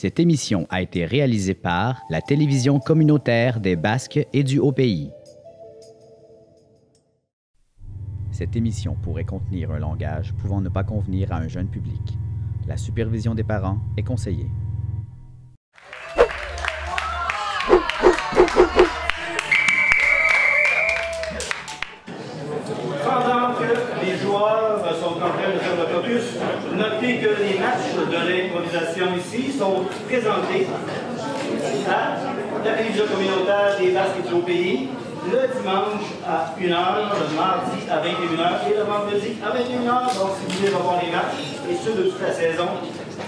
Cette émission a été réalisée par la télévision communautaire des Basques et du Haut-Pays. Cette émission pourrait contenir un langage pouvant ne pas convenir à un jeune public. La supervision des parents est conseillée. Pendant que les joueurs sont en train de faire le focus, notez que les matchs de l'improvisation ici sont présentés à la télévision communautaire des Basques et du Haut-Pays le dimanche à 1h, le mardi à 21h et le vendredi à 21h. Donc, si vous voulez revoir les matchs et ceux de toute la saison,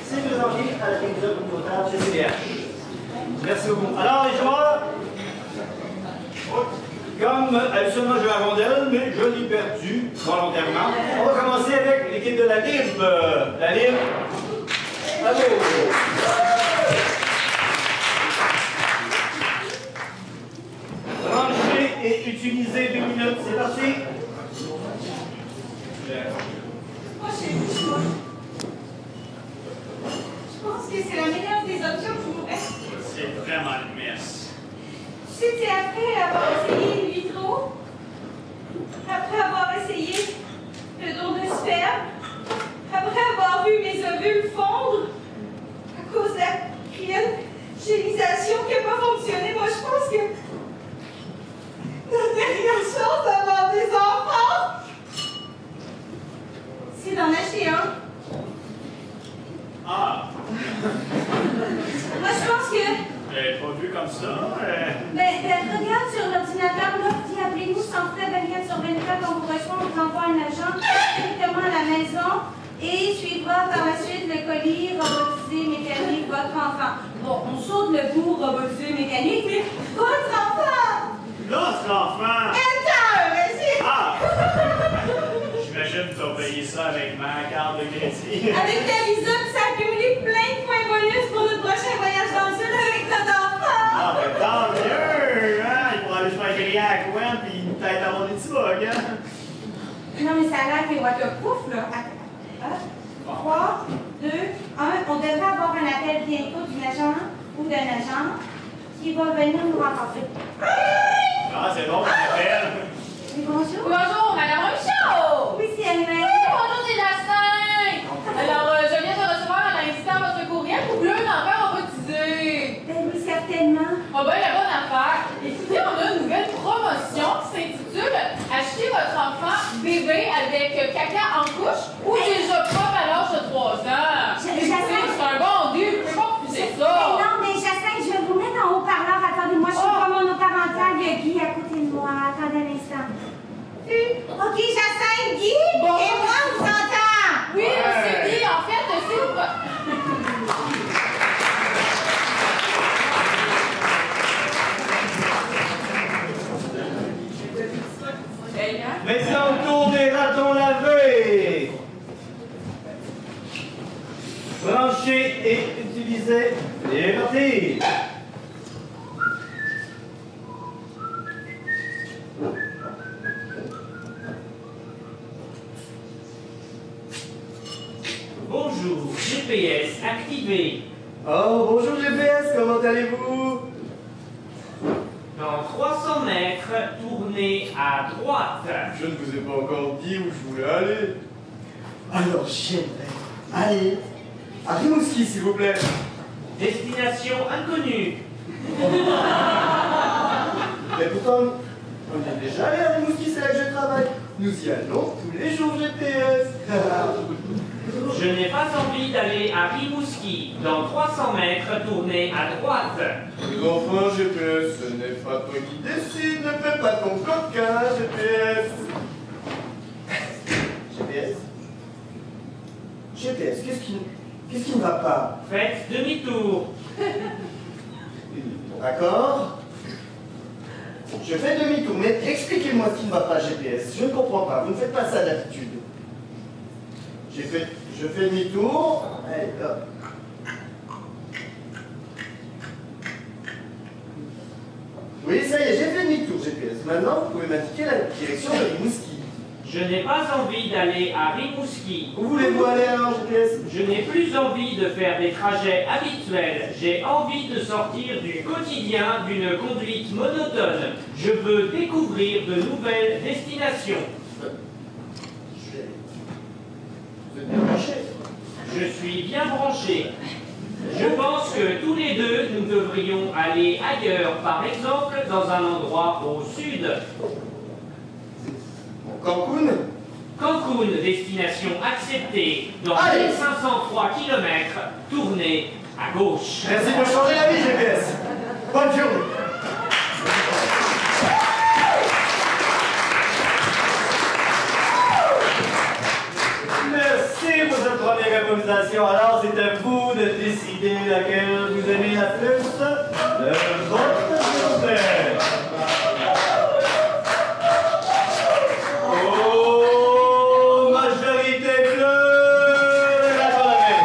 c'est présenté à la télévision communautaire CCDH. Merci beaucoup. Alors, les joueurs, comme habituellement, je joue à rondelle, mais je l'ai perdu volontairement. On va commencer avec l'équipe de la Lib. La Lib, bravo! Branchez et utilisez 2 minutes, c'est parti. Je pense que c'est la meilleure des options qui nous reste. C'est vraiment une messe. Tu sais, c'est après avoir essayé le vitro, après avoir essayé le don de sperme, après avoir vu mes ovules fondre, à cause de la cryogénisation qui n'a pas fonctionné, moi je pense que notre dernière chance d'avoir des enfants, c'est d'en acheter un. Ah! Moi je pense que... Pas vu comme ça. Regarde sur l'ordinateur, là, dis appelez-nous sans frais 24/24, on vous reçoit, on vous envoie un agent directement à la maison et suivra par la suite le colis robotisé mécanique votre enfant. Bon, on saute le bout robotisé mécanique, mais votre enfant! L'autre enfant! Enter! Ah! J'imagine que tu as payé ça avec ma carte de crédit. Avec ta visa, ça a accumulé plein de points bonus pour notre prochain voyage dans le sud avec notre enfant! Ah, ben tant mieux! Hein? Il pourra aller se faire griller à coin puis peut-être avoir des petits bugs, hein? Non, mais ça a l'air qu'il va être pouf, là. 3, 2, 1. On devrait avoir un appel bientôt d'une agent ou d'un agent qui va venir nous rencontrer. Ah, c'est bon, on appelle. Oui, bonjour. Bonjour, Madame Robichaud! Oui, c'est elle-même. Bonjour, c'est Jacinthe! Alors, je viens de recevoir un instant votre courriel pour un enfant robotisé. Ben oui, certainement. Oh ben, la bonne affaire. Écoutez, on a une nouvelle promotion qui s'intitule « Achetez votre enfant bébé avec caca en couche ou déjà propre à l'âge de 3 ans. » Écoutez, c'est un bon dieu, vous pouvez pas refuser ça. Non, mais Jacinthe, je vais vous mettre en haut-parleur. Attendez-moi, je suis pas monoparentale. Il y a Guy à côté de moi. Attendez un instant. OK, Jacinthe, Guy, Bon. et moi, on vous entend. Oui, monsieur Guy, en fait, c'est vous. Maintenant, au tour des ratons lavés. Branchez et utilisez. C'est parti. Bonjour, GPS activé. Oh, bonjour GPS, comment allez-vous? Dans 300 mètres, tournez à droite. Je ne vous ai pas encore dit où je voulais aller. Alors j'aimerais aller à Rimouski, s'il vous plaît. Destination inconnue. Mais pourtant, on est déjà allé à Rimouski, c'est là que je travaille. Nous y allons tous les jours, GPS. Je n'ai pas envie d'aller à Rimouski. Dans 300 mètres, tournez à droite. Mais enfin, GPS, ce n'est pas toi qui décide, ne fais pas ton coquin, GPS. GPS GPS, qu'est-ce qui ne va pas? Faites demi-tour. D'accord? Je fais demi-tour, mais expliquez-moi ce qui ne va pas, GPS. Je ne comprends pas, vous ne faites pas ça d'habitude. Je fais demi-tour. Allez, hop. Oui, ça y est, j'ai fait demi-tour, GPS. Maintenant, vous pouvez m'indiquer la direction de Rimouski. Je Je n'ai pas envie d'aller à Rimouski. Où voulez-vous aller alors, GPS? Je n'ai plus envie de faire des trajets habituels. J'ai envie de sortir du quotidien d'une conduite monotone. Je veux découvrir de nouvelles destinations. Vous êtes bien branché? Je suis bien branché. Je pense que tous les deux, nous devrions aller ailleurs, par exemple dans un endroit au sud. Cancun? Cancun, destination acceptée, dans Allez. 1503 km, tournez à gauche. Merci de me changer la vie, GPS. Bonne journée. Merci pour cette première improvisation. Alors, c'est à vous de décider laquelle vous aimez la plus de votre journée. Oh, majorité bleue, la journée.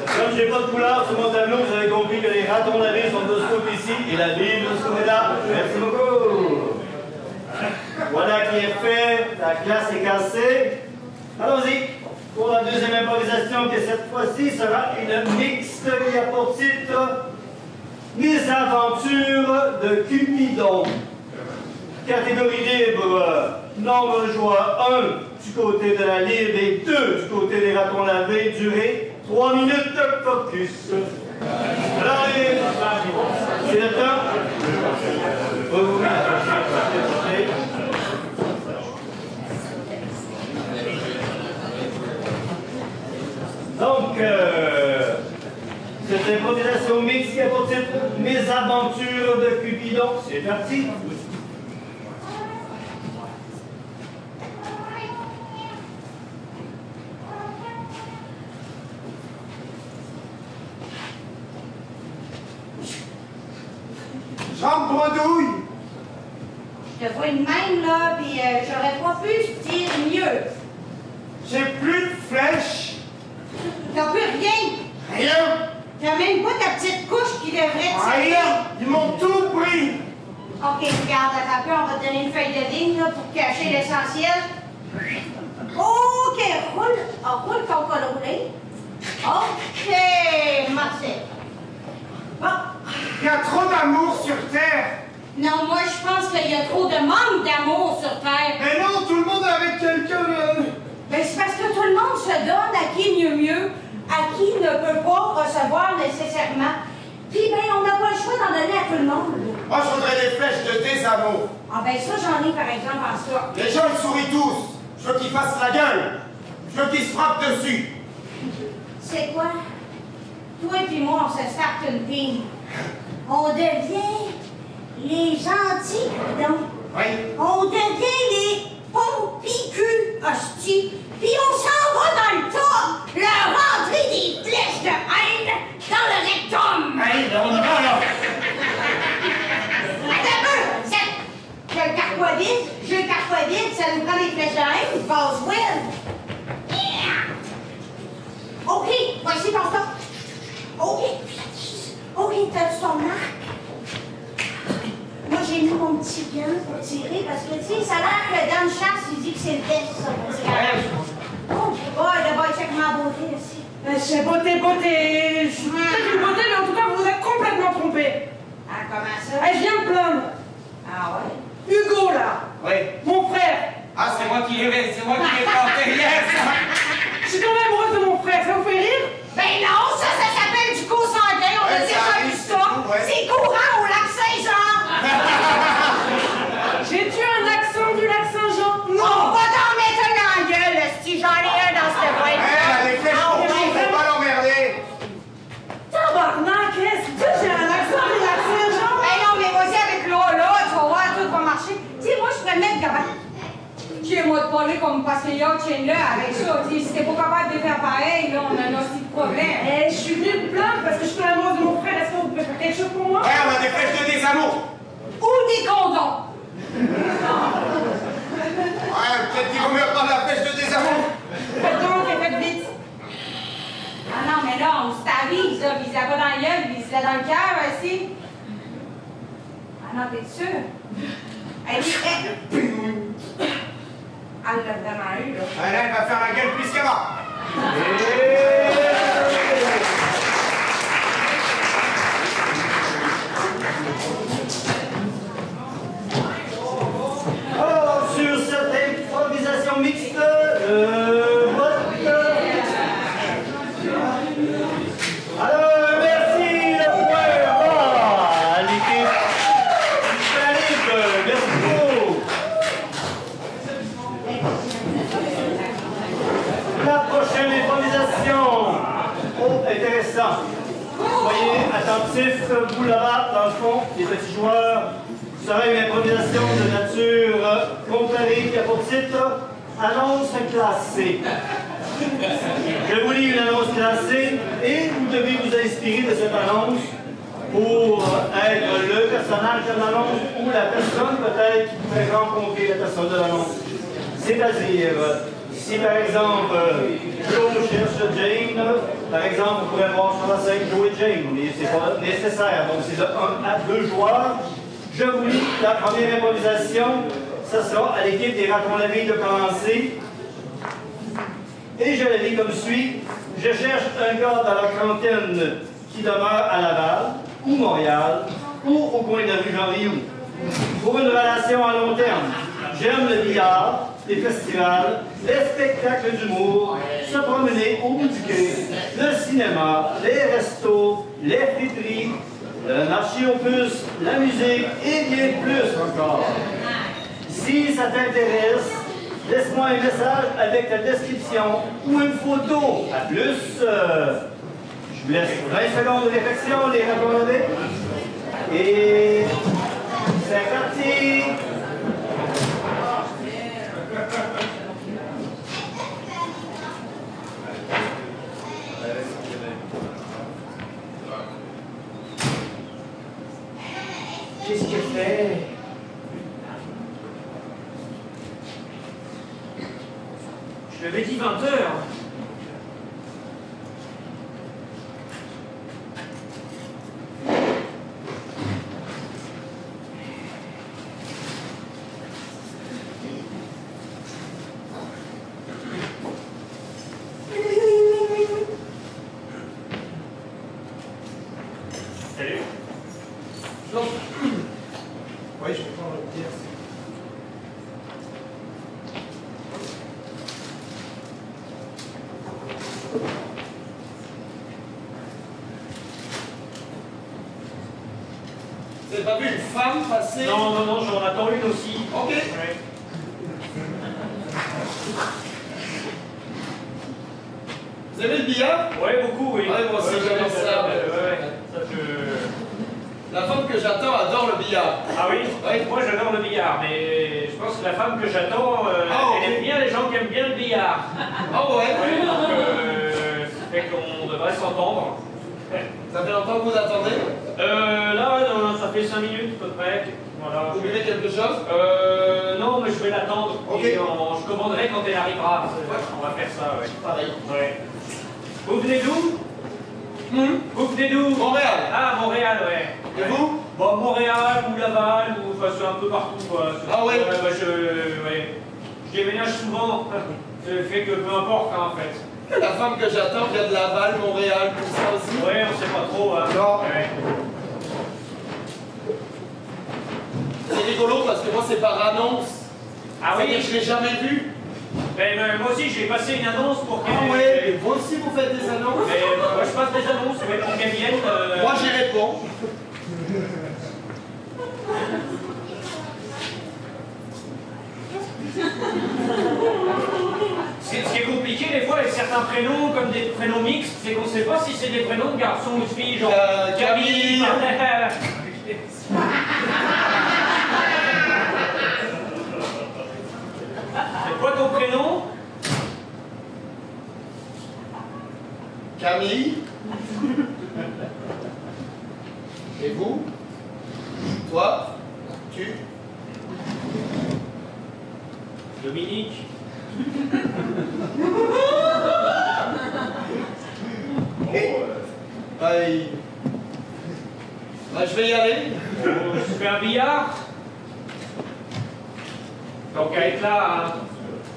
Comme j'ai pas de couleur sur mon tableau, vous avez compris que les ratons lavés sont de ce côté ici et la Bible de ce côté-là. Merci beaucoup. Voilà qui est fait, la classe est cassée. Allons-y pour la deuxième improvisation qui cette fois-ci sera une mixte qui a pour titre Mes aventures de Cupidon. Catégorie libre, nombre de joueurs 1 du côté de la libre et 2 du côté des ratons lavés, durée 3 minutes focus. Alors, c'est le temps. Oui. Donc, cette improvisation mixte qui a pour titre Mes aventures de Cupidon, c'est parti. Jean Bredouille! Je te vois une même, là, puis j'aurais pas pu dire mieux. J'ai plus de flèches! T'as plus rien. Rien! T'as même pas ta petite couche qui devrait te servir. Rien! Ils m'ont tout pris! OK, regarde, attends un peu, on va te donner une feuille de ligne, là, pour cacher l'essentiel. OK, roule ton col roulé. OK, Marcel. Bon. Il y a trop d'amour sur Terre! Non, moi, je pense qu'il y a trop de manque d'amour sur Terre. Mais non, tout le monde est avec quelqu'un! Ben, c'est parce que tout le monde se donne à qui mieux, à qui ne peut pas recevoir nécessairement. Puis, ben, on n'a pas le choix d'en donner à tout le monde. Moi, je voudrais des flèches de désamour. Ah, ben, ça, j'en ai, par exemple, en ça. Les gens, ils sourient tous. Je veux qu'ils fassent la gueule. Je veux qu'ils se frappent dessus. C'est quoi? Toi et puis moi, on se starte une team. On devient les gentils, donc. Oui. On devient les pompicus, hostie. Puis on s'en va dans le tas, leur rentrer des flèches de haine dans le rectum. Hey, on y va, là. Attends un peu, le carquois vide, jeu carquois vide, ça nous prend des flèches de haine, passe well. Yeah. OK, voici ton stop. OK, t'as-tu ton arc? Moi, j'ai mis mon petit gun pour tirer parce que, tu sais, ça a l'air que dans le chasse, il dit que c'est le best, ça, pour tirer. Oh, d'abord, check ma beauté aussi. C'est beauté. Je suis peut-être une beauté, mais en tout cas, vous vous êtes complètement trompé. Ah, comment ça? Je viens me plaindre. Ah ouais? Hugo, là, Oui. mon frère. Ah, c'est moi qui l'ai planté hier, ça. Je suis tombée amoureuse de mon frère, ça vous fait rire? Ben non, ça s'appelle du co-sanguin, on a Ouais, déjà vu ça. ouais. C'est courant au lac Saint-Jean. J'ai-tu un accent du lac Saint-Jean? On va t'en mettre un en gueule, si j'en ai un dans cette boîte. Les flèches pour qui, faut pas l'emmerder. Tabarnak, qu'est-ce que j'ai un accent du lac Saint-Jean? Ben non, mais vas-y avec là, tu vas voir, tout va marcher. Tu sais, moi, je pourrais mettre capable. Tiens-moi de parler comme parce qu'il y a là avec ça. Si t'es pas capable de faire pareil, là, on a un aussi de problème. Je suis venue me plaindre parce que je suis amoureuse de mon frère. Est-ce que vous pouvez faire quelque chose pour moi? Ouais, on a des flèches de désamour. Ou des condoms. Ouais, peut-être qu'il vaut mieux prendre la flèche de désamour. Faites donc et faites vite. Ah non, mais là, on se t'avise, là. Vise-la pas dans la gueule, vise-la dans le cœur, aussi. Ah non, t'es sûr? Elle l'a vraiment eu, là. Elle va faire la gueule plus qu'avant. Alors, sur cette improvisation mixte, vote. Alors, merci le point à l'équipe Philippe. Merci beaucoup. La prochaine improvisation. Oh, intéressant. Soyez attentifs, vous là-bas, dans le fond, les petits joueurs. Ce sera une improvisation de nature comparée qui a pour titre Annonce classée. Je vous lis une annonce classée et vous devez vous inspirer de cette annonce pour être le personnage de l'annonce ou la personne peut-être qui pourrait rencontrer la personne de l'annonce. C'est-à-dire, si par exemple Joe cherche Jane, par exemple, vous pourrez voir sur la scène Joe et Jane, mais c'est pas nécessaire, donc c'est de 1 à 2 joueurs. Je vous lis la première improvisation, ce sera à l'équipe des Ratons lavés de commencer. Et je la lis comme suit. Je cherche un gars dans la trentaine qui demeure à Laval, ou Montréal, ou au coin de la rue Jean-Rioux. Pour une relation à long terme, j'aime le billard, les festivals, les spectacles d'humour, se promener au bout du quai, le cinéma, les restos, les friteries, le marché aux puces, la musique et bien plus encore. Si ça t'intéresse, laisse-moi un message avec ta description ou une photo. À plus. Je vous laisse 20 secondes de réflexion, les raccordés. Et c'est parti. Qu'est-ce qu'elle fait? Je l'avais dit 20 heures. Salut. Non. Oui, je peux prendre le pièce. Vous n'avez pas vu une femme passer? Non, non, non, j'en attends une aussi. Ok. Ouais. Vous aimez le billard? Ouais, beaucoup, oui. Ouais, moi aussi, j'adore ça. Ouais. Ça, La femme que j'attends adore le billard. Ah oui? Ouais. Moi, j'adore le billard, mais je pense que la femme que j'attends, elle aime bien les gens qui aiment bien le billard. Ah ouais? Ouais, donc, ça fait qu'on devrait s'entendre. Ça fait longtemps que vous attendez? Là, non, ça fait 5 minutes à peu près. Voilà. Vous buvez quelque chose? Non, mais je vais l'attendre. Ok. Et je commanderai quand elle arrivera. On va faire ça, ouais. Pareil. Ouais. Vous venez d'où? Vous venez d'où? Montréal. Ah, Montréal, ouais. Et vous? Bon, Montréal ou Laval, ou enfin, c'est un peu partout, quoi. Ah ouais? Bah, je déménage souvent. Ça fait que peu importe, hein, en fait. La femme que j'attends vient de Laval, Montréal, tout ça aussi. Ouais, on sait pas trop, hein. Non. Ouais. C'est rigolo parce que moi c'est par annonce. Ah oui? Je l'ai jamais vu. Ben, moi aussi, j'ai passé une annonce pour qu'elle... Ah ouais, mais vous aussi vous faites des annonces? Mais, moi, je passe des annonces, ouais, pour qu'elle vienne. Moi j'y réponds. Ce qui est compliqué des fois avec certains prénoms, comme des prénoms mixtes, c'est qu'on ne sait pas si c'est des prénoms de garçons ou de filles, genre Camille. C'est quoi ton prénom? Camille. Et vous? Toi? Tu? Dominique. Je vais y aller. Je fais un billard. Donc, à être là, hein.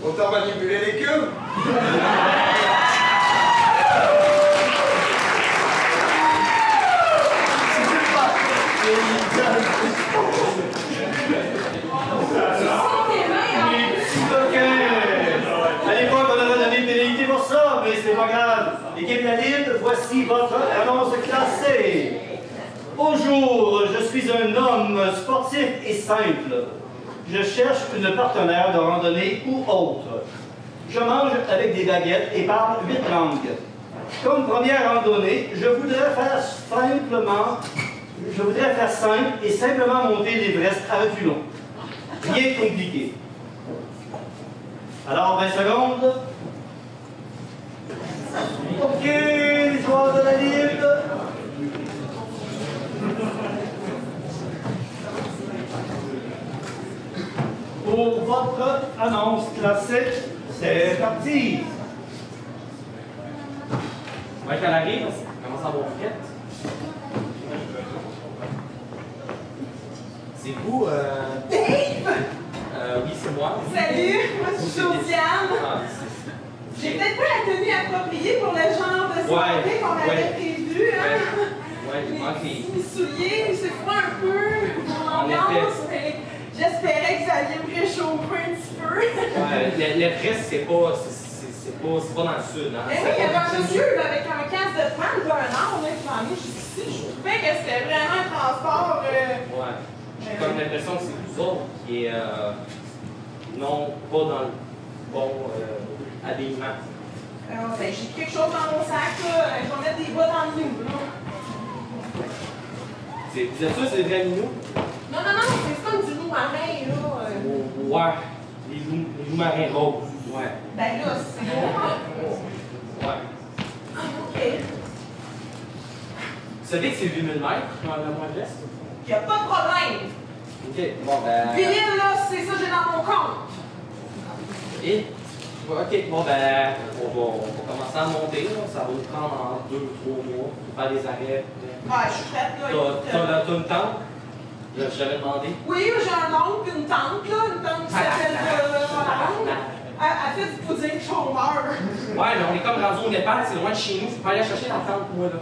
Autant manipuler les queues. À l'époque, on aurait donné une pénalité pour ça, mais c'est pas grave. L'équipe de la Lille, voici votre annonce classée. Bonjour, je suis un homme sportif et simple. Je cherche une partenaire de randonnée ou autre. Je mange avec des baguettes et parle 8 langues. Comme première randonnée, je voudrais faire simple et simplement monter l'Everest à reculons. Rien de compliqué. Alors, 20 secondes. OK, les joueurs de la Lille. Pour votre annonce classée, c'est parti. Ouais, quand elle arrive, on commence à avoir frette. C'est vous, Dave! oui, c'est moi. Salut, moi je suis Josiane. Ah, J'ai peut-être pas la tenue appropriée pour le genre de soirée qu'on avait prévu, hein? Ouais, j'ai manqué. Mes souliers, c'est froid un peu, mon En ambiance, mais j'espérais que ça allait me réchauffer un petit peu. Ouais, l'Everest, c'est pas dans le sud, hein. Mais oui, il y avait un monsieur là, avec un casque de femme d'un an, là, qui m'a amené jusqu'ici. Je trouvais que c'était vraiment un transport. Ouais. J'ai comme l'impression que c'est vous autres qui est non pas dans le bon habillement. Ben, j'ai quelque chose dans mon sac, là. Je vais mettre des bas dans le nous, là. Vous êtes sûr que c'est des vrais minous? Non, c'est comme du loup marin, là. Ouais. Les loups marins roses. Ouais. Ben là, c'est bon, hein? Ouais. Ah, OK. Vous savez que c'est 8000 mètres dans la moindre est? Y a pas de problème. Ok, bon ben. Puis l'île, là, c'est ça que j'ai dans mon compte. Et? Ok, bon ben, on va commencer à monter, là. Ça va nous prendre en 2 ou 3 mois pour faire des arrêts. Ouais, je suis prête, là. T'as une tente? J'avais demandé. Oui, j'ai un oncle, une tante, là. Une tante qui s'appelle elle fait du pudding chômeur. Ouais, mais on est comme rendu au Népal, c'est loin de chez nous. Je peux aller chercher la tente, moi, là.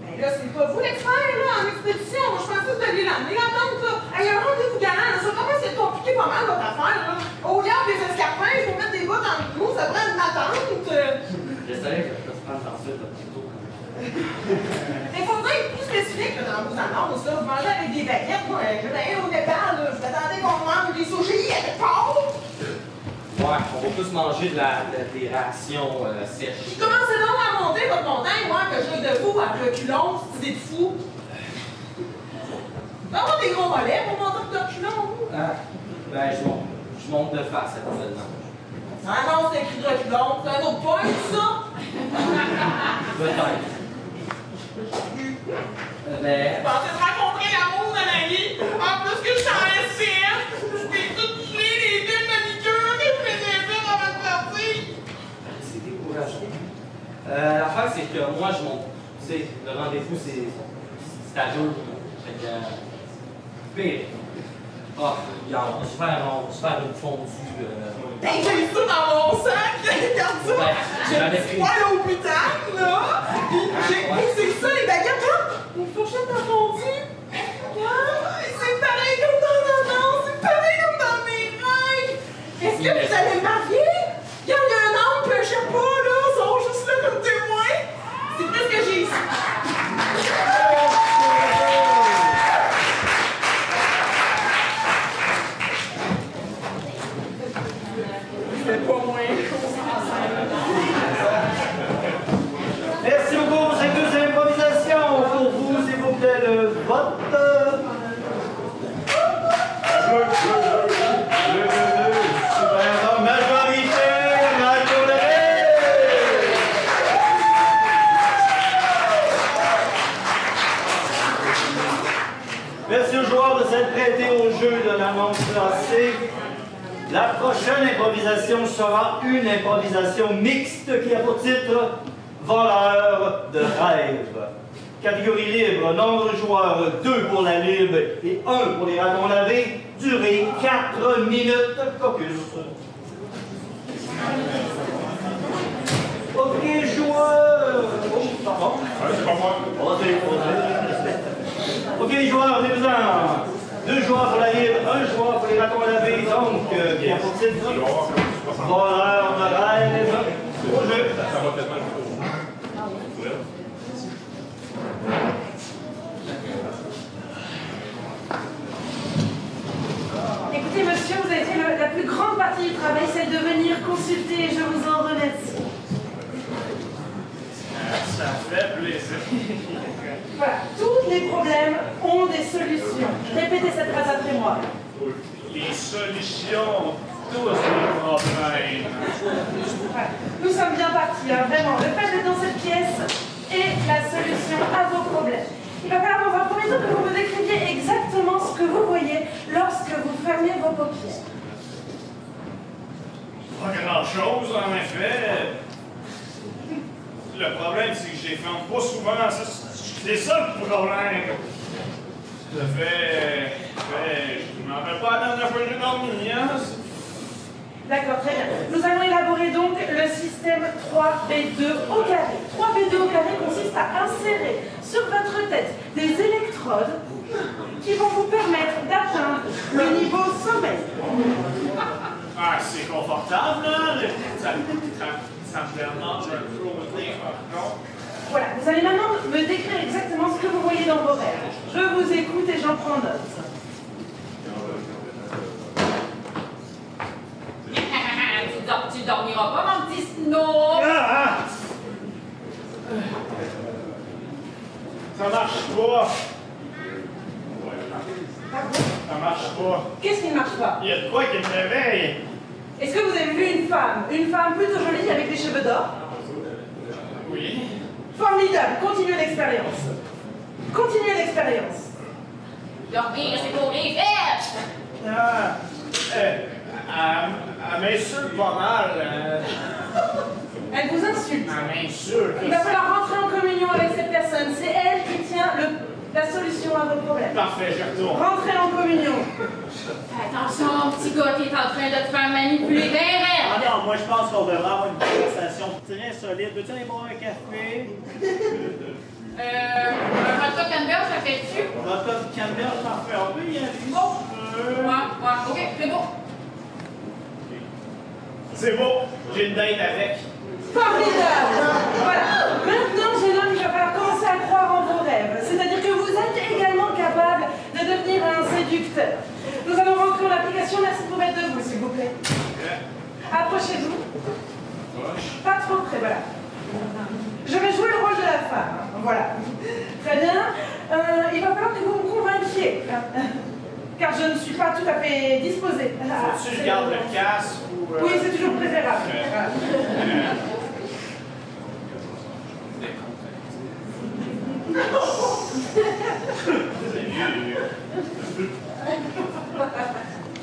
Mais là, c'est pas vous l'expert, là, en expédition. Moi, je pensais que vous alliez l'amener, la tante, là. Il y a un rendez-vous galant, ça commence à être compliqué pas mal, votre affaire, là. Au lieu des escarpins, il faut mettre des bas dans le cou, ça prend une attente. Je savais que je peux se prendre dans ça, là, plutôt. Il faudrait être plus spécifique là, dans vos annonces. Là. Vous mangez avec des baguettes. Moi, je vais au Népal. Là. Je m'attendais qu'on mange des sushis avec porc. Ouais, on va tous manger des rations sèches. Commencez donc à monter votre montagne, moi, que je de vous à reculons, c'est des fous. Vous avez des gros mollets pour monter de reculons, vous? Ah, ben, je monte de face, actuellement. Ah non, c'est écrit de reculons. C'est un autre point, ça? Peut-être. Mais. Je pensais de rencontrer l'amour de la vie. En plus que je suis en SCF, je t'ai tout tué les deux manicures que je m'étais fait dans votre partie. C'est décourageant. L'affaire, c'est que moi, je monte. Tu sais, le rendez-vous, c'est à jour. Fait que. Pire. Ah, regarde, on va se faire une fondue. Hey, j'ai eu ça dans mon sac! Regarde ça! Ouais, J'ai j'avais un pris. poil au putain, là! Puis j'ai c'est ça, les baguettes, là! Une fourchette à fondue! Regarde! C'est pareil comme dans l'annonce! C'est pareil comme dans mes rêves! Est-ce que vous allez me marier? Regarde, il y a un homme, je sais pas, là! Ils sont juste là comme témoins! C'est tout ce que j'ai ici! Merci beaucoup pour ces deux improvisations. Pour vous, s'il vous plaît, le vote. Super, majorité, merci aux joueurs de s'être prêtés au jeu de l'annonce classée. La prochaine improvisation sera une improvisation mixte qui a pour titre « Voleur de rêve ». Catégorie libre, nombre de joueurs 2 pour la libre et 1 pour les ratons lavés. Durée 4 minutes. Caucus. Ok, joueurs. Oh, pardon. C'est pas moi. Ok, joueurs, venez-vous-en. 2 joueurs pour la libre, 1 joueur pour les ratons lavés. Donc, bien faut-il. Voleur de rêve. Au jeu. Ça va tellement le Écoutez, monsieur, vous avez fait la plus grande partie du travail, c'est de venir consulter, et je vous en remercie. Ça fait plaisir. Voilà, tous les problèmes ont des solutions. Répétez cette phrase après moi. Les solutions, tous les problèmes. Voilà. Nous sommes bien partis, hein, vraiment. Le fait d'être dans cette pièce est la solution à vos problèmes. Il va falloir dans un premier temps que vous me décriviez exactement ce que vous voyez lorsque vous fermez vos paupières. Pas grand-chose, en effet. Le problème, c'est que je les ferme pas souvent. C'est ça le problème. Ça fait... Je m'en rappelle pas la dernière fois que j'ai dormi, hein? D'accord, très bien. Nous allons élaborer donc le système 3B2 au carré. 3B2 au carré consiste à insérer sur votre tête des électrodes qui vont vous permettre d'atteindre le niveau sommeil. Ah, c'est confortable, là. Ça me permet un peu au nez, par contre. Voilà, vous allez maintenant me décrire exactement ce que vous voyez dans vos rêves. Je vous écoute et j'en prends note. Tu dormiras pas, mon petit snow! Ça marche pas. Ça marche pas. Qu'est-ce qui ne marche pas? Il y a de quoi qui me réveille. Est-ce que vous avez vu une femme plutôt jolie avec des cheveux d'or? Oui. Formidable, continuez l'expérience. Continuez l'expérience. Dormir, c'est pour les fêtes! Elle m'insulte pas mal. Elle vous insulte. Elle m'insulte. Il va falloir rentrer en communion avec cette personne. C'est elle qui tient la solution à vos problèmes. Parfait, je retourne. Rentrez en communion. Fais attention, petit gars, t'es en train de te faire manipuler bien raide. Ah non, moi je pense qu'on devrait avoir une conversation très solide. Veux-tu aller boire un café? Un vodka Canberra, ça fait-tu? Vodka Canberra, parfait. On peut y aller. Oh! Ouais, ok, c'est bon. C'est beau, j'ai une date avec. Formidable. Voilà. Maintenant, jeune homme, il va falloir commencer à croire en vos rêves. C'est-à-dire que vous êtes également capable de devenir un séducteur. Nous allons rentrer en application. Merci de vous mettre debout, s'il vous plaît. Approchez-vous. Pas trop près, voilà. Je vais jouer le rôle de la femme. Voilà. Très bien. Il va falloir que vous me convainquiez. Car je ne suis pas tout à fait disposée. Faut-tu que je garde le casque ou... Oui, c'est toujours préférable.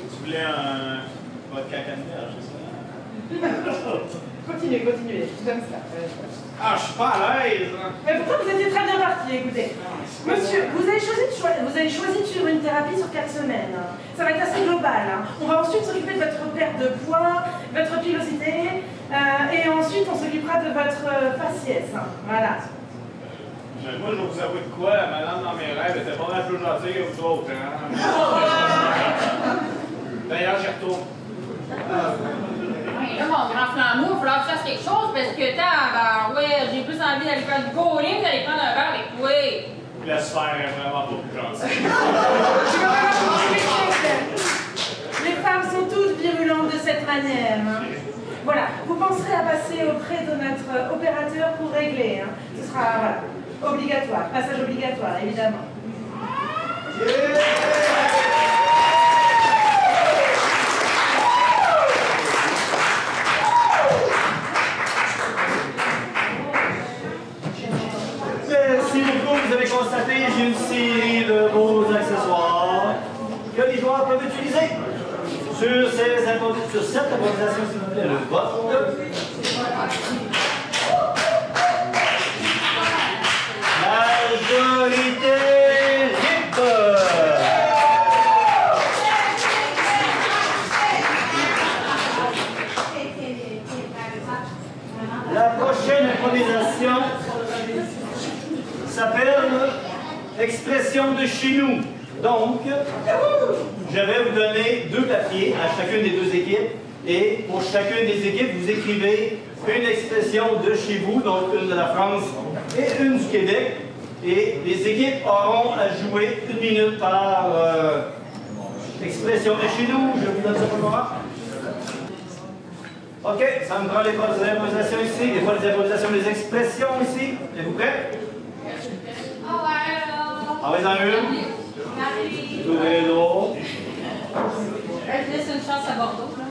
Tu voulais un vodka Canberra, je sais pas. Continuez, comme ça. Ah, je suis pas à l'aise. Mais pourtant, vous étiez très bien parti, écoutez. Monsieur, vous avez choisi de suivre une thérapie sur 4 semaines. Ça va être assez global. Hein. On va ensuite s'occuper de votre perte de poids, votre pilosité, et ensuite on s'occupera de votre faciès. Hein. Voilà. Moi, je vais vous avouer de quoi, la madame dans mes rêves était pas mal plus gentille que vous autres, hein? D'ailleurs, j'y retourne. Ouais, là, mon grand flambeau, il va falloir que je fasse quelque chose parce que, ouais, j'ai plus envie d'aller faire du bowling, d'aller prendre un verre avec toi. La sphère est vraiment pas plus gentille. Les femmes sont toutes virulentes de cette manière. Hein. Voilà, vous penserez à passer auprès de notre opérateur pour régler. Hein. Ce sera, voilà, obligatoire, passage obligatoire, évidemment. Merci beaucoup, vous avez constaté, j'ai une série de beaux accessoires que les joueurs peuvent utiliser. Sur cette improvisation, s'il vous plaît, le vote. La improvisation s'appelle expression de chez nous. Donc, je vais vous donner 2 papiers à chacune des 2 équipes. Et pour chacune des équipes, vous écrivez une expression de chez vous, donc une de la France et une du Québec. Et les équipes auront à jouer 1 minute par expression de chez nous. Je vous donne ça pour le moment. OK, ça me prend les improvisations ici, les improvisations des expressions ici. Êtes-vous prêts? Ah ouais, dans une. Trouvez l'autre. Je laisse une chance à Bordeaux, là.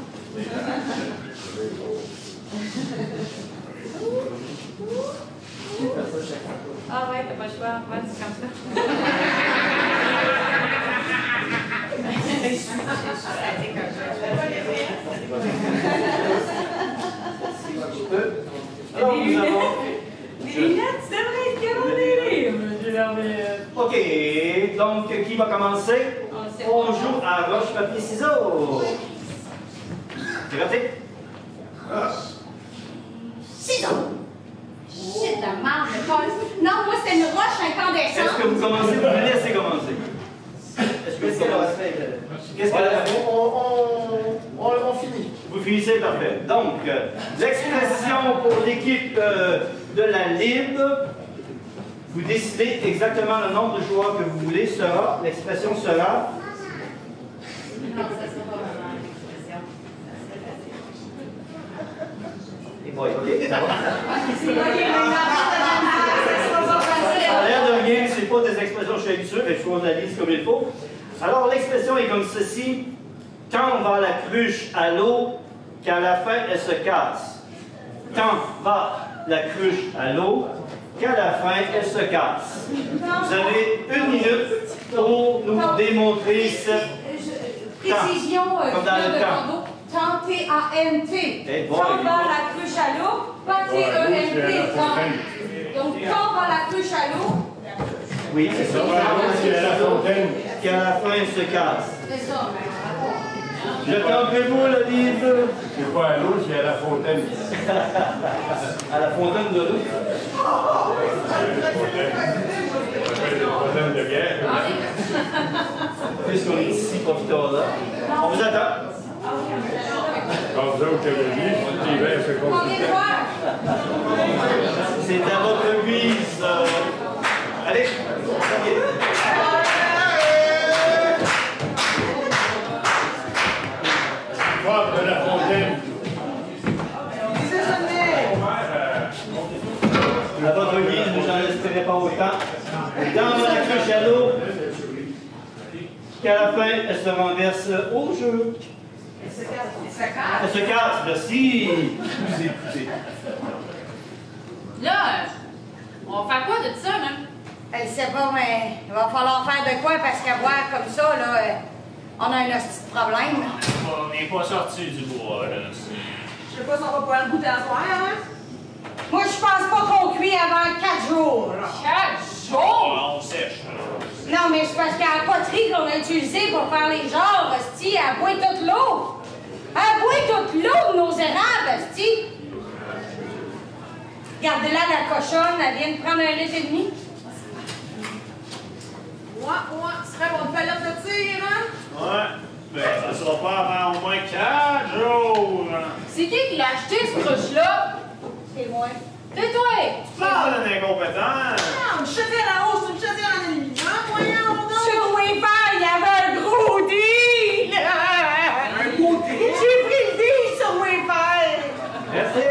Ah ouais, t'as pas le choix. Ouais, c'est comme ça. Alors, nous avons... Les lunettes, c'est vrai qu'il y a dans les livres. OK, donc qui va commencer? On joue à roche, papier, ciseaux. C'est parti? Ciseaux. Shit de merde, le col. Non, moi, c'était une roche incandescente. Est-ce que vous commencez? Vous me laissez commencer. Qu'est-ce qu'elle a fait? Qu'est-ce qu'elle a fait? On finit. Vous finissez, parfait. Donc, l'expression pour l'équipe de la Lib, vous décidez exactement le nombre de joueurs que vous voulez, sera, l'expression sera... Non, ça sera pas vraiment l'expression. Et bon, OK, ça va. C'est moi qui ai Ça a l'air de rien, c'est pas des expressions que je suis habitué, mais il faut qu'on analyse comme il faut. Alors, l'expression est comme ceci. Quand va la cruche à l'eau, qu'à la fin, elle se casse. Quand va la cruche à l'eau, qu'à la fin, elle se casse. Vous avez 1 minute pour nous démontrer cette... Précision, comme dans le temps. Tant, T-A-N-T. Quand va la cruche à l'eau, pas T-E-N-T. Donc, quand va la cruche à l'eau? Oui, c'est ça. Qu'à la fin, elle se casse. C'est ça. Je t'en le livre. C'est pas à l'eau, c'est à la fontaine. À la fontaine de l'eau. La fontaine de bière. Puisqu'on est ici, profitons là. On vous attend. Quand vous autres, l'hiver, c'est compliqué. C'est à votre guise. Allez. De la fontaine. À votre guise, vous n'en espérez pas autant. Dans la cruche à l'eau, qu'à la fin, elle se renverse au jeu. Elle se casse, merci. Vous écoutez. Là, on va faire quoi de ça, là? Elle sait pas, mais il va falloir faire de quoi parce qu'à voir comme ça, là, on a un petit problème. On n'est pas sorti du bois, là. Je sais pas si on va pouvoir le goûter à soir, hein? Moi, je pense pas qu'on cuit avant 4 jours. 4 jours? On sèche, là. Non, mais c'est parce qu'à la poterie qu'on a utilisée pour faire les genres, hostie, elle boit toute l'eau. Elle boit toute l'eau de nos érables, hostie. Regardez-la, la cochonne, elle vient de prendre 1,5 litre. Ouais, ce serait mon palette de tir, hein? Ouais. Ben, ça sera pas avant au moins 4 jours. C'est qui l'a acheté, ce cruche-là? C'est moi. C'est toi! Pas d'un incompétent. Non, une chaudière à eau, c'est une chaudière en aluminium, voyons donc! Sur Wi-Fi, il y avait un gros deal! Un gros deal? J'ai pris le deal sur Wi-Fi! Merci.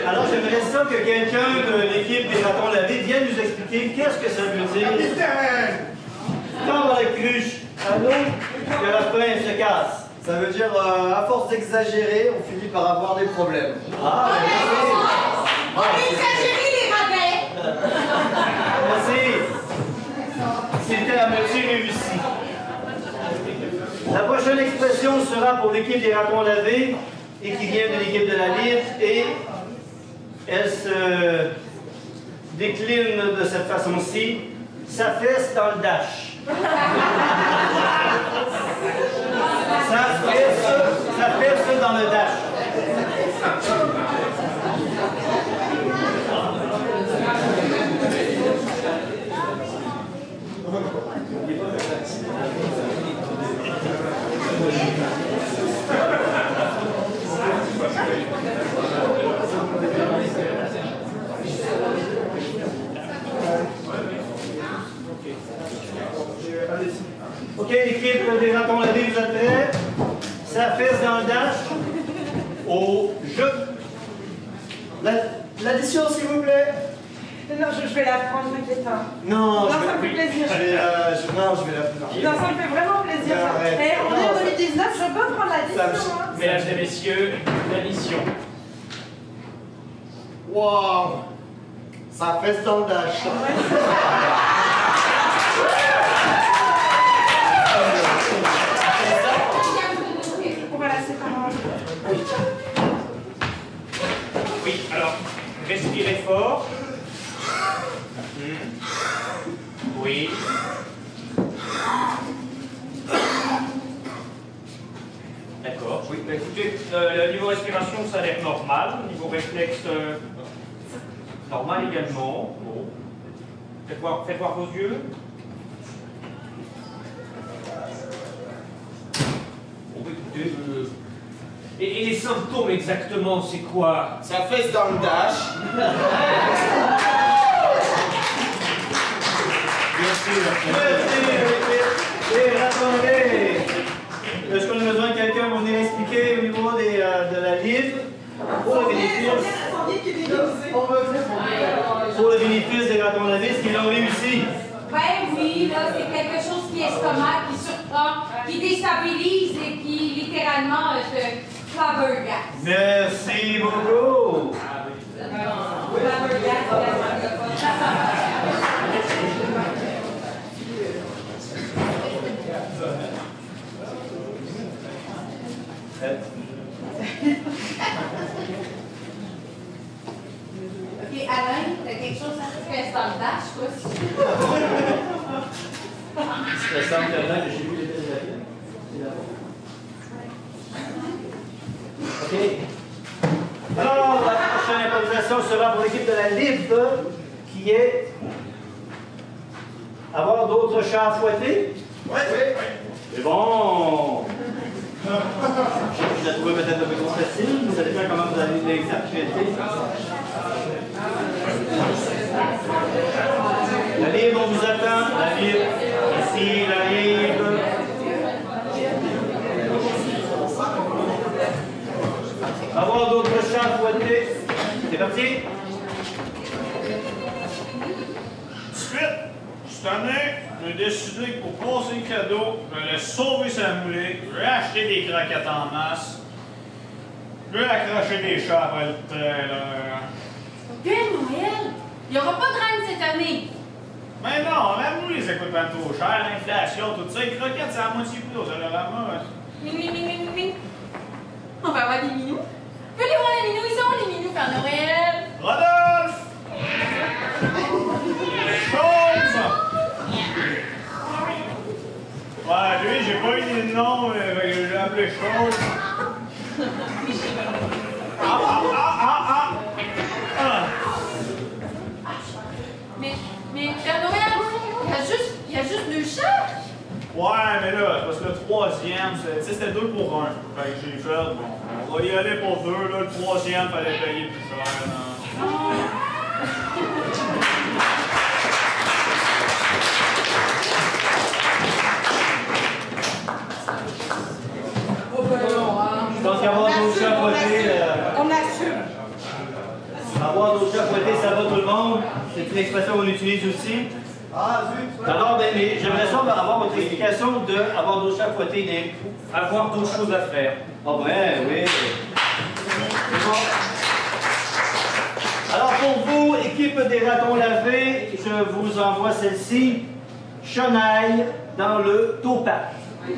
Alors, j'aimerais ça que quelqu'un de l'équipe des ratons lavés vienne nous expliquer qu'est-ce que ça veut dire. Quand dans la cruche à l'eau, que la fin se casse. Ça veut dire, à force d'exagérer, on finit par avoir des problèmes. Ah, On a exagéré les rabais! merci. C'était à moitié réussi. La prochaine expression sera pour l'équipe des ratons lavés et qui vient de l'équipe de la Lib et elle se décline de cette façon-ci. Sa fesse dans le dash. Ça perce dans le dash. OK, l'équipe des ratons lavés, vous êtes prêts? Ça fesse dans le dash. Au jeu. L'addition, s'il vous plaît. Non, je vais la prendre, t'inquiète pas. Non, ça me fait plaisir. je vais la prendre. Non, ça me fait vraiment plaisir. Arrête. On est en 2019, je peux prendre l'addition. Hein. Mesdames et messieurs, l'addition. Wow! Ça fesse dans le dash. Voilà, c'est pas mal. Oui, alors, respirez fort. Oui. D'accord. Oui, bah écoutez, le niveau respiration, ça a l'air normal. Niveau réflexe, normal également. Bon. Faites voir vos yeux. Bon, écoutez, et les symptômes exactement, c'est quoi? Ça fesse dans le dash. Et attendez, est-ce qu'on a besoin de quelqu'un pour venir expliquer au niveau de la livre pour le bénéfice des ratons lavés, ce qu'ils ont réussi? Ben oui, là, c'est quelque chose qui estomac, qui surprend, qui déstabilise et qui littéralement te flabbergasse. Merci beaucoup. Ok, Alain, t'as quelque chose à faire dans le dash, toi aussi? C'est simple tellement que j'ai vu les tests de la vie. C'est là-bas. OK. Alors, la prochaine improvisation sera pour l'équipe de la Libre, qui est avoir d'autres chats à fouetter. Oui. C'est bon. Je la trouvais peut-être un peu trop facile, mais ça dépend comment vous allez l'exercer. La Libre, on vous attend. La Libre. Ici, la Libre. Avoir d'autres chats à fouetter. C'est parti. Suite, cette année, j'ai décidé que pour passer le cadeau, je vais sauver sa moulée, je vais acheter des croquettes en masse, je vais accrocher des chats après le trailer. Père Noël, il n'y aura pas de reine cette année. Mais non, la moulée, ça coûte pas trop cher, l'inflation, tout ça. Les croquettes, c'est à moitié plus, ça a la mode. On va avoir des minous. Vous voulez voir les minous? Ils sont où les minous, Père Noël? Rodolphe! Chose! Ouais, lui, j'ai pas eu de nom, mais je l'ai appelé Chose. Mais Père Noël, il y a juste 2 chats. Ouais, mais là, parce que le troisième, c'était 2 pour 1. Fait que j'ai fait, bon, on va y aller pour 2, là, le troisième, fallait payer plus cher. Je pense qu'avoir d'autres chats à fouetter, On assume. avoir d'autres chats à fouetter, ça va tout le monde. C'est une expression qu'on utilise aussi. Ah, zut! Alors, ben, mais j'aimerais ça avoir votre explication de avoir d'autres chats à fouetter. Avoir d'autres choses à faire. Oh, ouais, oui. C'est bon. Alors, pour vous, équipe des ratons lavés, je vous envoie celle-ci. Chenaille dans le taupac. Vous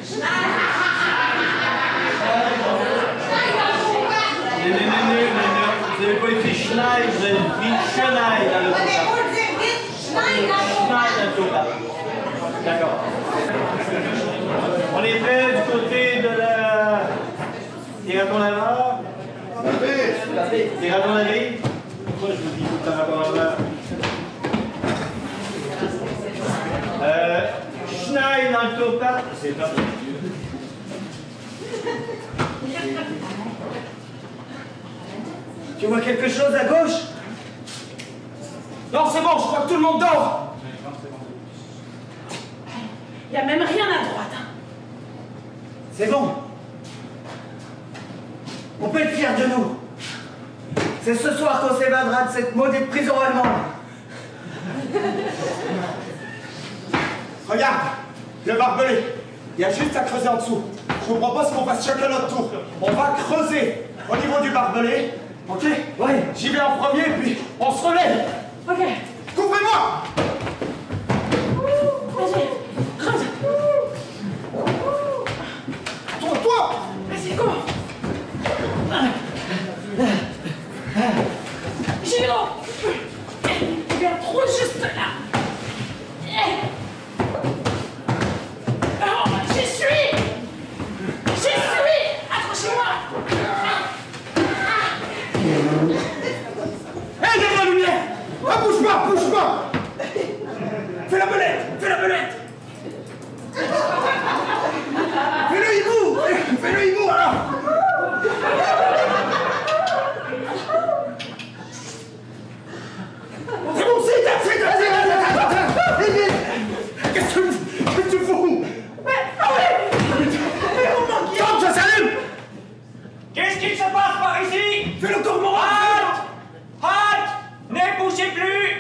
n'avez pas écrit Schneid, vous avez écrit Chenaille dans le taupac. Schneid dans le taupac. D'accord. ratons laveurs? Des ratons lavés? Pourquoi je vous dis tout le temps ratons laveurs? Schneid dans le topate, c'est pas Tu vois quelque chose à gauche? Non, c'est bon, je crois que tout le monde dort. Il n'y a même rien à droite. Hein. C'est bon. On peut être fiers de nous. C'est ce soir qu'on s'évadera de cette maudite prison allemande. Regarde, le barbelé. Il y a juste à creuser en dessous. Je vous propose qu'on fasse chacun notre tour. On va creuser au niveau du barbelé. Ok? Ouais. J'y vais en premier, puis on se relève. Ok. Couvrez-moi! Vas-y, creuse. Toi! Vas-y, go. Géant. Il vient trop juste là. Oh, j'y suis. Accrochez-moi. Hé, derrière la lumière! Ah, bouge pas! Fais la belette! Fais-le hibou, alors! C'est bon, c'est Qu'est-ce que tu fous? Tom, ça s'allume! Qu'est-ce qui se passe par ici? Fais le cormoran! Halte! Ne bougez plus!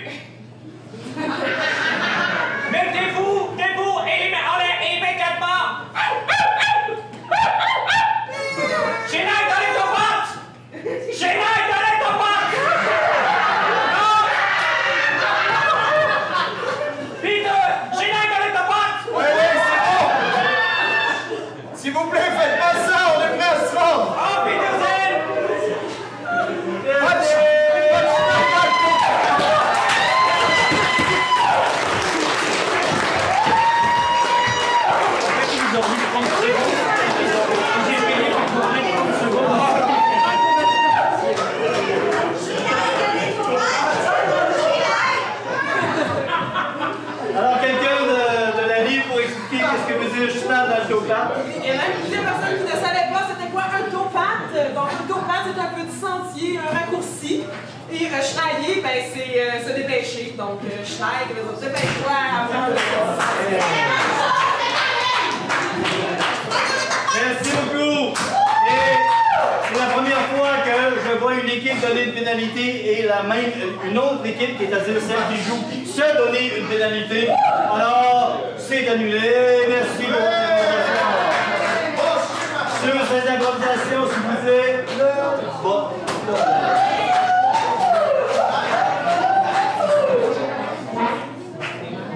Mettez-vous debout et les mains en l'air immédiatement! Chénaille dans les tomates! Chénaille dans les tomates! Non! Peter! Chénaille dans les tomates! Ouais, c'est bon! S'il vous plaît, faites pas ça, on est prêt à se rendre! Oh, Petersen! Alors, quelqu'un de la ville pour expliquer qu'est-ce que veut dire schneid dans le topate? Il y a même plusieurs personnes qui ne savaient pas c'était quoi un topate. Donc, un topate, c'est un petit sentier, un raccourci. Et schneiller, ben, c'est se dépêcher. Donc, schneid, dépêche-toi avant le Merci beaucoup. Et c'est la première fois que je vois une équipe donner une pénalité et une autre équipe, qui est à dire celle qui joue, se donner une pénalité. Alors, c'est annulé. Merci pour votre sur cette improvisation, s'il vous plaît. Bon.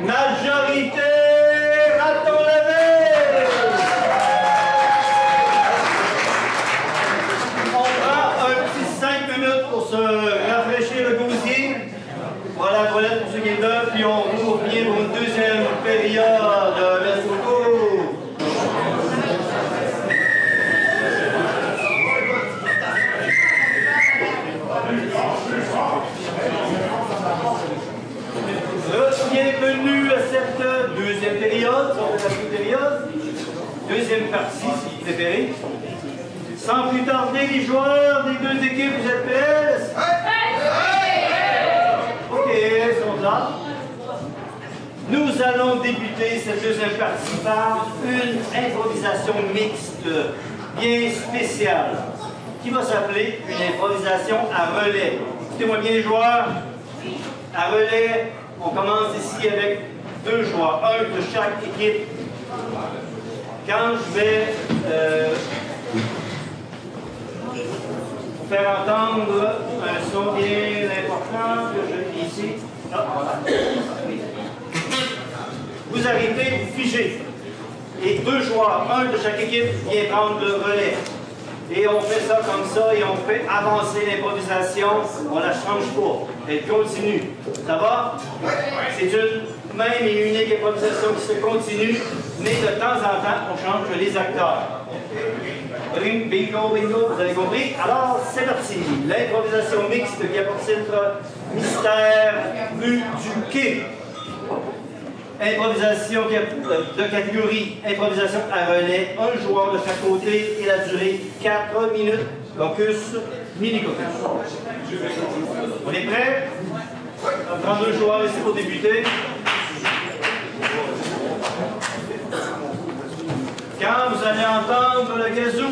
Majorité, raton lavé. On prend un petit 5 minutes pour se rafraîchir le gosier. Voilà la toilette pour ceux qui est là, puis on revient pour une deuxième période. Merci beaucoup. Bienvenue à cette deuxième période, deuxième partie si vous préférez. Sans plus tarder, les joueurs des deux équipes, vous êtes prêts? Ok, ils sont là. Nous allons débuter cette deuxième partie par une improvisation mixte bien spéciale qui va s'appeler une improvisation à relais. Écoutez-moi bien les joueurs, à relais. On commence ici avec 2 joueurs, un de chaque équipe. Quand je vais vous faire entendre un son bien important que je fais ici, vous arrêtez, vous figez. Et 2 joueurs, un de chaque équipe, vient prendre le relais. Et on fait ça comme ça et on fait avancer l'improvisation. On la change pas. Elle continue. Ça va? C'est une même et unique improvisation qui se continue, mais de temps en temps, on change les acteurs. Bingo, vous avez compris? Alors, c'est parti. L'improvisation mixte qui a pour titre Mystère rue du Quai. Improvisation de catégorie improvisation à relais, un joueur de chaque côté et la durée 4 minutes. Locus, mini-caucus. On est prêt? On prend 2 joueurs ici pour débuter. Quand vous allez entendre le gazou,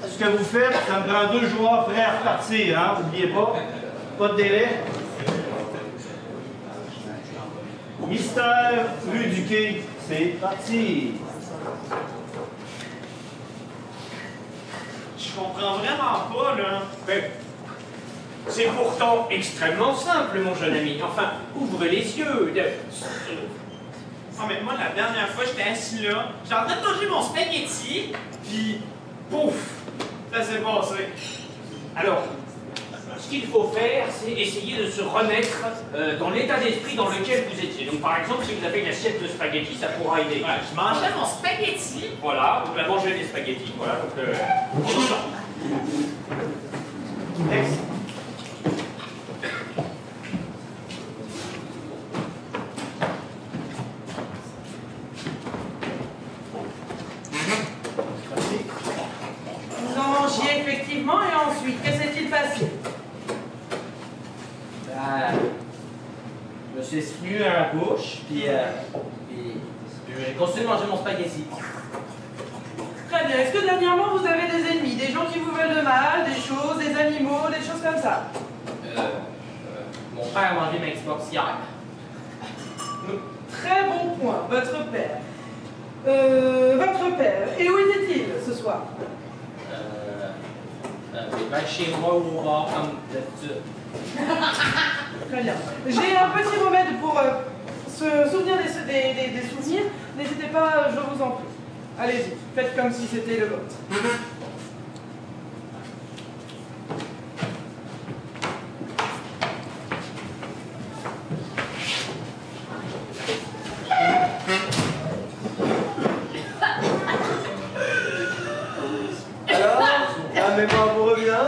ce que vous faites, ça me prend 2 joueurs prêts à repartir, hein? N'oubliez pas de délai. Mystère rue du Quai, c'est parti. Je comprends vraiment pas, là. Mais c'est pourtant extrêmement simple, mon jeune ami. Enfin, ouvre les yeux. Ah, mais moi, la dernière fois, j'étais assis là, j'étais en train de manger mon spaghetti, puis pouf, ça s'est passé. Alors, ce qu'il faut faire, c'est essayer de se remettre dans l'état d'esprit dans lequel vous étiez. Donc, par exemple, si vous avez une assiette de spaghetti, ça pourra aider. Voilà, je mangeais mon spaghetti. Voilà, donc la manger des spaghettis. Voilà, donc Next. Vous en mangiez effectivement et ensuite, que s'est-il passé? je me suis essuie à la bouche, puis j'ai continué de manger mon spaghetti. Très bien. Est-ce que dernièrement vous avez des ennemis, des gens qui vous veulent le mal, des choses, des animaux, des choses comme ça? Mon père a mangé ma Xbox hier. Très bon point. Votre père. Votre père. Et où était-il ce soir? Chez moi ou au bar, comme d'habitude. Très bien. J'ai un petit remède pour se souvenir des souvenirs. N'hésitez pas, je vous en prie. Allez-y, faites comme si c'était le vôtre. Alors, la mémoire vous revient?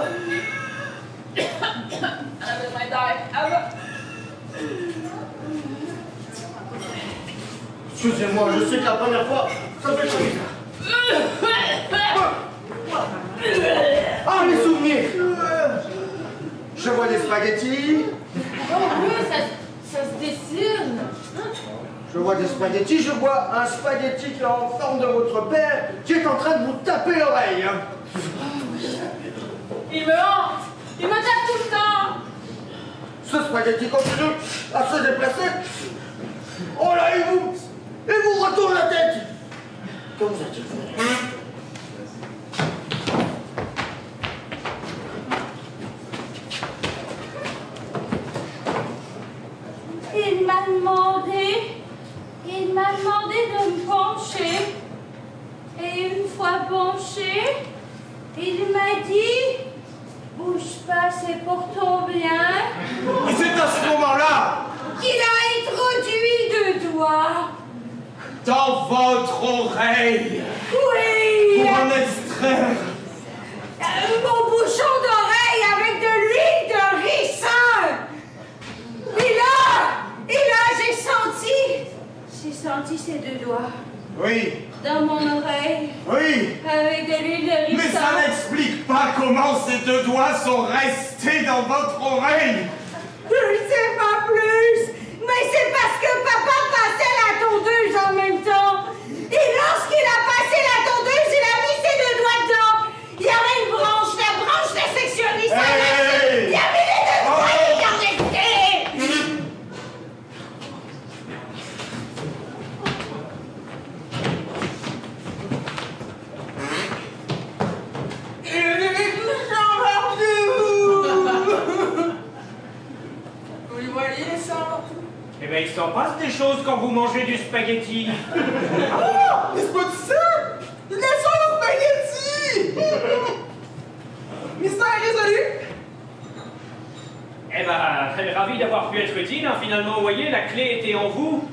Excusez-moi, je sais que la première fois, ça fait chier. Ah, les souvenirs! Je vois des spaghettis. Oh oui, ça se dessine. Je vois des spaghettis, je vois un spaghetti qui est en forme de votre père qui est en train de vous taper l'oreille. Il me hante. Il me tape tout le temps. Ce spaghetti continue à se déplacer. Oh là, il vous retourne la tête. Que vous a-t-il fait? Il m'a demandé de me pencher. Et une fois penché, il m'a dit, bouge pas, c'est pour ton bien. Et c'est à ce moment-là Qu'il a introduit 2 doigts dans votre oreille Oui pour en extraire. Mon bouchon d'oreille avec de l'huile de ricin. Et là, j'ai senti ces 2 doigts. Oui. Dans mon oreille. Oui. Avec de l'huile de ricin. Mais ça n'explique pas comment ces 2 doigts sont restés dans votre oreille. Je ne sais pas plus. Mais c'est parce que papa passait la tondeuse en même temps. Et lorsqu'il a passé la tondeuse, il a mis ses 2 doigts dedans. Il y avait une branche, la branche de sectionniste. Hey! Il y avait les 2 doigts qui en restaient. Vous voyez les sangs? Eh bien, il s'en passe des choses quand vous mangez du spaghetti. Ah! C'est pas de ça! Il y a ça au spaghetti! Mystère résolu! Eh ben, ravi d'avoir pu être utile. Hein. Finalement, vous voyez, la clé était en vous.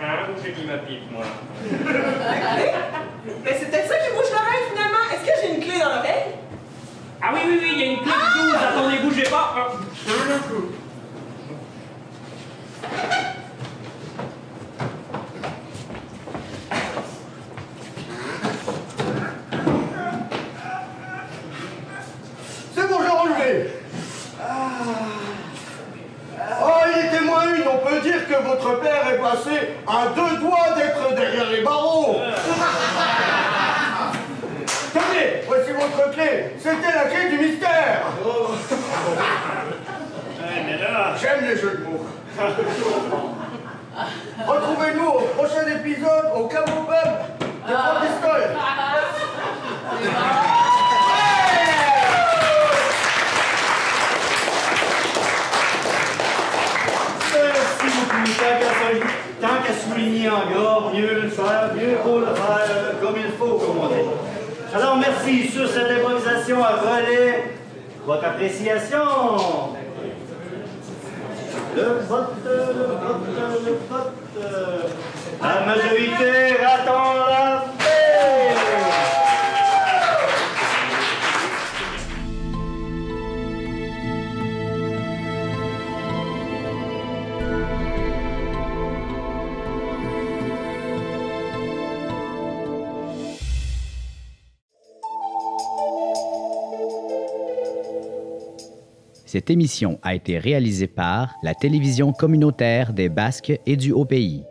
Ah, où j'ai mis ma pipe, moi? Mais c'est peut-être ça qui bouge l'oreille finalement. Est-ce que j'ai une clé dans l'oreille? Ah oui, il y a une clé de 12. Attendez, bougez pas. C'est bon, j'ai relevé. Oh, il était moins une. On peut dire que votre père est passé à 2 doigts d'être derrière les barreaux. Tenez, voici votre clé. C'était la clé du mystère. Mais là... J'aime les jeux de mots. Retrouvez-nous au prochain épisode au Caveau Pub de Franciscol. Merci beaucoup. Tant qu'à souligner en gras, mieux le faire, mieux vaut le faire comme il faut, comme on dit. Alors, merci sur cette improvisation à relais. Votre appréciation. Le vote. La majorité attend la paix. Cette émission a été réalisée par la télévision communautaire des Basques et du Haut-Pays.